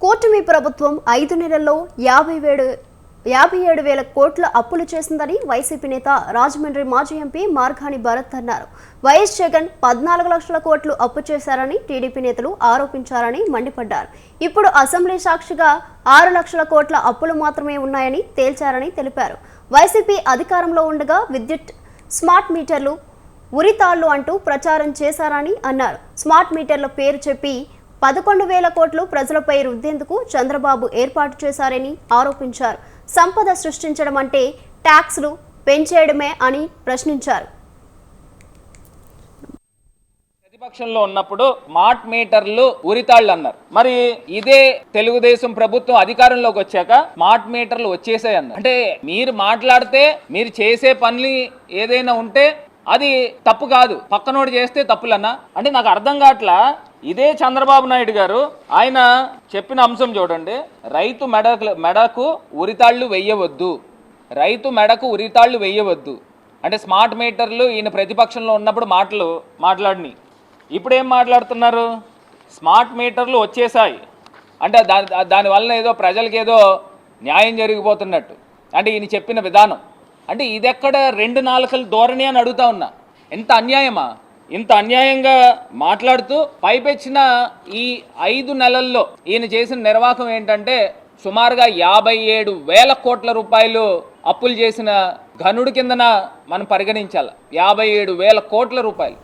కూటమి ప్రభుత్వం 5 నెలల్లో 57,000 కోట్ల అప్పులు చేసిందని వైసీపీ నేత రాజమండ్రి మాజీ ఎంపీ మార్గాని భరత్ అన్నారు. వైఎస్ జగన్ 14 లక్షల కోట్లు అప్పు చేశారని టీడీపీ నేతలు ఆరోపించారని మండిపడ్డారు. ఇప్పుడు అసెంబ్లీ సాక్షిగా 6 లక్షల కోట్ల అప్పులు మాత్రమే ఉన్నాయని తేల్చారని తెలిపారు. వైసీపీ అధికారంలో ఉండగా విద్యుత్ స్మార్ట్ మీటర్లు ఉరితాళ్లు అంటూ ప్రచారం చేశారని అన్నారు. స్మార్ట్ మీటర్ల పేరు చెప్పి 11,000 కోట్లు ప్రజలపై రుద్దేందుకు చంద్రబాబు ఏర్పాటు చేశారని ఆరోపించారు. సంపద సృష్టించడం అంటే ట్యాక్స్లు పెంచేయడమే అని ప్రశ్నించారు. ప్రతిపక్షంలో ఉన్నప్పుడు స్మార్ట్ మీటర్లు ఉరితాళ్లు అన్నారు. మరి ఇదే తెలుగుదేశం ప్రభుత్వం అధికారంలోకి వచ్చాక స్మార్ట్ మీటర్లు వచ్చేసాయి అన్నారు. అంటే మీరు మాట్లాడితే మీరు చేసే పనులు ఏదైనా ఉంటే అది తప్పు కాదు, పక్కనోడు చేస్తే తప్పులన్నా. అంటే నాకు అర్థం కావట్లా. ఇదే చంద్రబాబు నాయుడు గారు ఆయన చెప్పిన అంశం చూడండి, రైతు మెడకు ఉరితాళ్లు వెయ్యవద్దు, రైతు మెడకు ఉరితాళ్లు వెయ్యవద్దు అంటే స్మార్ట్ మీటర్లు ఈయన ప్రతిపక్షంలో ఉన్నప్పుడు మాట్లాడిని. ఇప్పుడు ఏం మాట్లాడుతున్నారు? స్మార్ట్ మీటర్లు వచ్చేసాయి అంటే దానివల్ల ఏదో ప్రజలకి ఏదో న్యాయం జరిగిపోతున్నట్టు అంటే ఈయన చెప్పిన విధానం. అంటే ఇదెక్కడ 2 నాలుకల ధోరణి అని అడుగుతా ఉన్నా. ఎంత అన్యాయమా? ఇంత అన్యాయంగా మాట్లాడుతూ పైపెచ్చిన ఈ 5 నెలల్లో ఈయన చేసిన నిర్వాహకం ఏంటంటే సుమారుగా 57,000 కోట్ల రూపాయలు అప్పులు చేసిన ఘనుడి కిందన మనం పరిగణించాలి. 57,000 కోట్ల రూపాయలు.